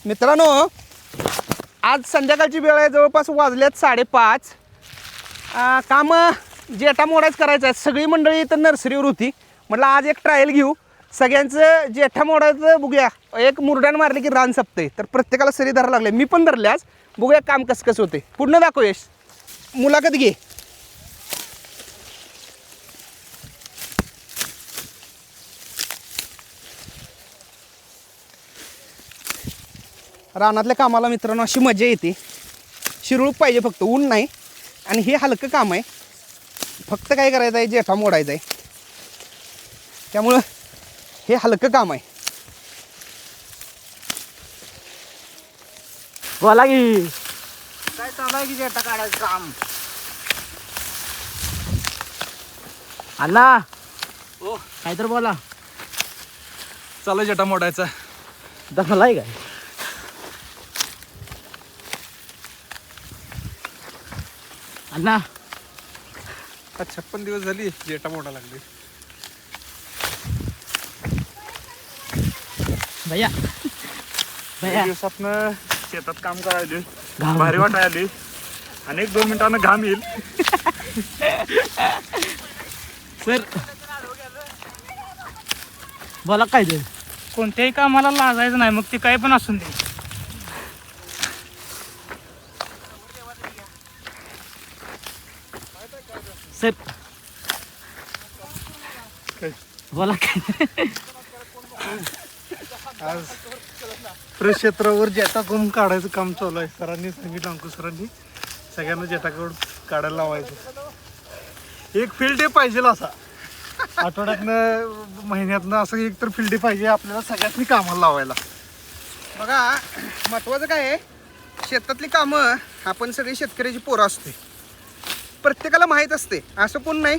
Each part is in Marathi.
मित्रांनो, आज संध्याकाळची वेळ आहे, जवळपास वाजल्यात 5:30. काम जेठा मोडायचं करायचं आहे. सगळी मंडळी इथं नर्सरीवर होती. म्हटलं आज एक ट्रायल घेऊ, सगळ्यांचं जेठा मोडायचं बघूया. एक मुरड्यान मारले की रान सपतंय, तर प्रत्येकाला सरी धरायला लागले. मी पण धरले आज. बघूया काम कसं कसं होते. पूर्ण दाखव यश, मुलाखत घे. रानातल्या कामाला मित्रांनो अशी मजा येते. शिरूळ पाहिजे, फक्त ऊन नाही. आणि हे हलकं काम आहे. फक्त काय करायचं आहे, जेठा मोडायचा आहे. त्यामुळं हे हलकं काम आहे. बोला की काय चालू आहे की जेठा काढायचं काम? अण्णा हो, काय तर बोला. चालू जेटा मोडायचा. दमलाय काय? अण्णा 56 दिवस झाली जेटा मोडा लागली. भैया भैया दिवसातनं शेतात काम करायला घाम. भारी वाटायला आणि 1-2 मिनिटांना घाम येईल. सर बोला काय ते. कोणत्याही कामाला लाजायचं नाही, मग ते काही पण असून दे. सर बोला काय. आज फ्रेश क्षेत्रावर जेटा करून काढायचं काम चालू आहे. सरांनी सांगितलं, अंकुश सरांनी सगळ्यांना जेटा करून काढायला लावायचं. एक फील्ड डे पाहिजे असा आठवड्यातनं महिन्यातनं असं एक तर फील्ड डे पाहिजे आपल्याला सगळ्यांनी कामाला लावायला. बघा, महत्त्वाचं काय आहे, शेतातली कामं आपण सगळी शेतकऱ्याची पोरं असते. प्रत्येकाला माहीत असते, असं कोण नाही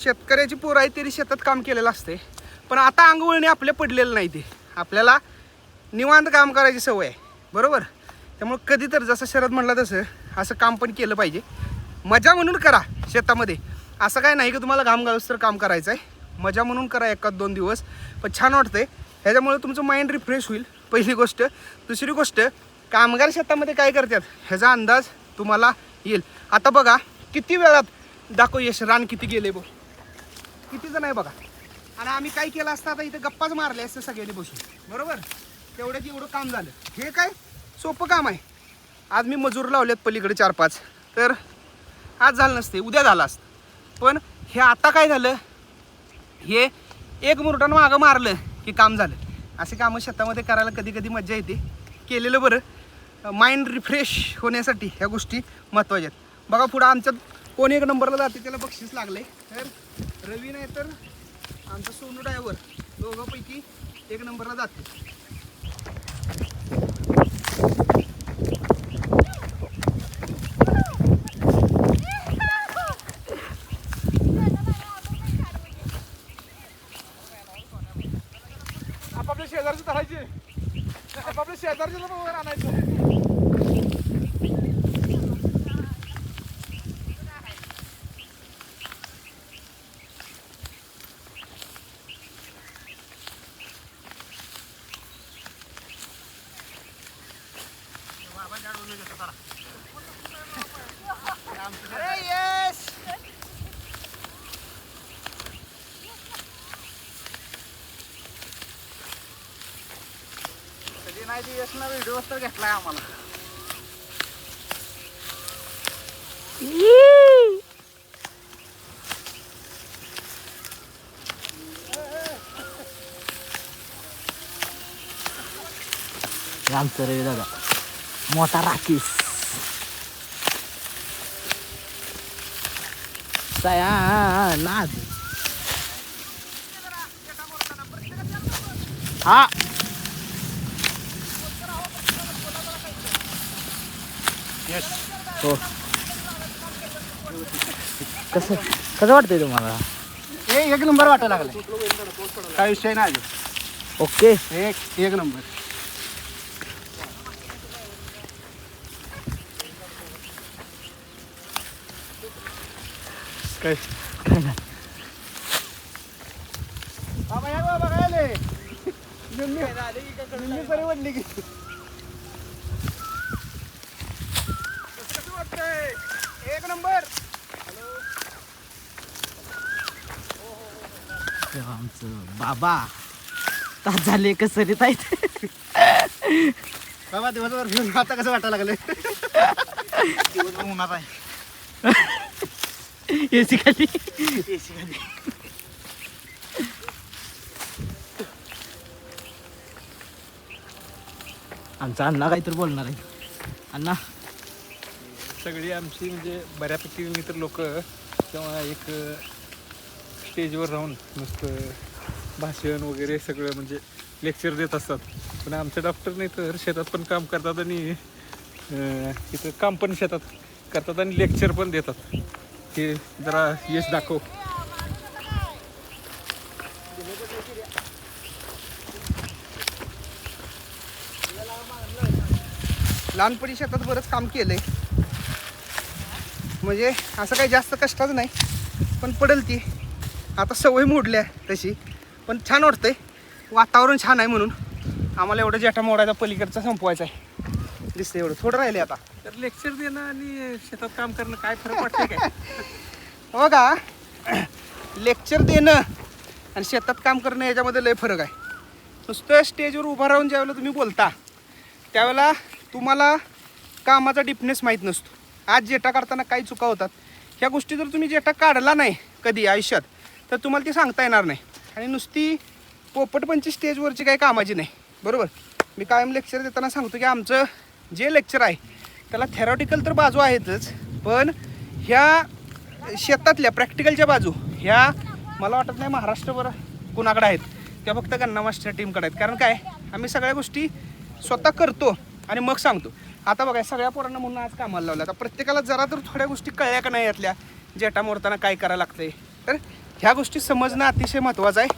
शेतकऱ्याची पोरं आहे तरी शेतात काम केलेलं असते. पण आता अंगवळणी आपल्या पडलेलं नाही. ते आपल्याला निवांत काम करायची सवय आहे, बरोबर. त्यामुळे कधी तर जसं शरद म्हणला तसं असं काम पण केलं पाहिजे. मजा म्हणून करा शेतामध्ये. असं काय नाही की तुम्हाला घाम घालूस तर काम करायचं आहे. मजा म्हणून करा 1-2 दिवस, पण छान वाटतंय. ह्याच्यामुळे तुमचं माइंड रिफ्रेश होईल, पहिली गोष्ट. दुसरी गोष्ट, कामगार शेतामध्ये काय करतात ह्याचा अंदाज तुम्हाला येईल. आता बघा किती वेळात दाखव यश, रान किती गेले बघ, किती जण आहे बघा. आणि आम्ही काय केलं असतं, आता इथे गप्पाच मारले असतं सगळ्यांनी बसून, बरोबर. तेवढ्यात एवढं काम झालं. हे काय सोपं काम आहे. आज मी मजूर लावलेत पलीकडे 4-5, तर आज झालं नसते, उद्या झालं असतं. पण हे आता काय झालं, हे एक मुरटानं मागं मारलं की काम झालं. असे कामं शेतामध्ये करायला कधी कधी मजा येते. केलेलं बरं. माइंड रिफ्रेश होण्यासाठी ह्या गोष्टी महत्त्वाच्या आहेत. बघा पुढं आमच्यात कोण 1 नंबरला जाते त्याला बक्षीस लागले. तर रवी नाही तर आमचं सोनू ड्रायव्हर, दोघांपैकी 1 नंबरला जाते. आपापल्या शेजारचे धरायचे, आपापल्या शेजारचे वगैरे आणायचं. कधी नाही ते यशना व्हिडिओ तर घेतलाय आम्हाला. आमचं रे दादा मोठा राखीस नाद. हा हो. कसं कसं वाटतंय तुम्हाला? हे 1 नंबर वाटायला लागले, काय विषय नाही. ओके. एक नंबर. काय काय नाही. बाबा या बाबा काय आले, निम्मी सरी वाटली की नंबर. तेव्हा आमचं बाबा तास झाले कसरीत आहेत. बाबा दिवसभर फिरून आता कसं वाटायला लागले. दिवसभर उन्हात आहे. एसी खाली. आमचा अण्णा काहीतरी बोलणार आहे. अण्णा सगळी आमची म्हणजे बऱ्यापैकी मित्र लोक तेव्हा एक स्टेजवर राहून नुसतं भाषण वगैरे सगळं म्हणजे लेक्चर देत असतात. पण आमच्या डॉक्टरने तर शेतात पण काम करतात आणि इथं काम पण शेतात करतात आणि लेक्चर पण देतात. हे जरा यश दाखव. लहानपणी शेतात बरंच काम केलंय, म्हणजे असं काही जास्त कष्टाचं नाही, पण पडेल ती आता सवय मोडल्या तशी. पण छान वाटतंय, वातावरण छान आहे म्हणून आम्हाला एवढं जेठा मोडायचा पलीकडचा संपवायचा आहे. दिसतं एवढं थोडं राहिले आता. तर लेक्चर देणं आणि शेतात काम करणं काय फरक वाटतंय काय? बघा, लेक्चर देणं आणि शेतात काम करणं याच्यामध्ये लय फरक आहे. नुसतं स्टेजवर उभा राहून ज्यावेळेला तुम्ही बोलता त्यावेळेला तुम्हाला कामाचा डिपनेस माहीत नसतो. आज जेटा काढताना काही चुका होतात, ह्या गोष्टी जर तुम्ही जेटा काढला नाही कधी आयुष्यात तर तुम्हाला ती सांगता येणार नाही. आणि नुसती पोपटपंची स्टेजवरची काही कामाची नाही, बरोबर. मी कायम लेक्चर देताना सांगतो की आमचं जे लेक्चर आहे त्याला थेरॉटिकल तर बाजू आहेतच, पण ह्या शेतातल्या प्रॅक्टिकलच्या बाजू ह्या मला वाटत नाही महाराष्ट्रभर कुणाकडे आहेत, त्या फक्त गन्ना मास्टर टीमकडे आहेत. कारण काय, आम्ही सगळ्या गोष्टी स्वतः करतो आणि मग सांगतो. आता बघा, सगळ्या पोरांना म्हणून आज कामाला लावलं. आता प्रत्येकाला जरा तर थोड्या गोष्टी कळल्या का नाही यातल्या, जेटा मोडताना काय करायला लागतंय, तर ह्या गोष्टी समजणं अतिशय महत्त्वाचं आहे.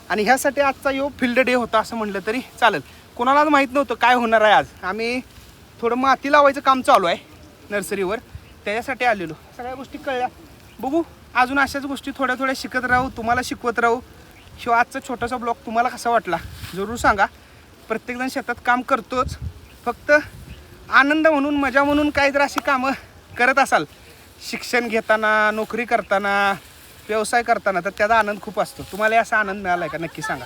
आणि ह्यासाठी आजचा यो फील्ड डे होता असं म्हटलं तरी चालेल. कोणालाच माहीत नव्हतं काय होणार आहे आज. आम्ही थोडं माती लावायचं काम चालू आहे नर्सरीवर, त्याच्यासाठी आलेलो. सगळ्या गोष्टी कळल्या. बघू अजून अशाच गोष्टी थोड्या थोड्या शिकत राहू, तुम्हाला शिकवत राहू. शिवाय आजचा छोटासा ब्लॉग तुम्हाला कसा वाटला जरूर सांगा. प्रत्येकजण शेतात काम करतोच, फक्त आनंद म्हणून मजा म्हणून काहीतरी अशी कामं करत असाल शिक्षण घेताना, नोकरी करताना, व्यवसाय करताना, तर त्याचा आनंद खूप असतो. तुम्हाला असा आनंद मिळाला आहे का नक्की सांगा.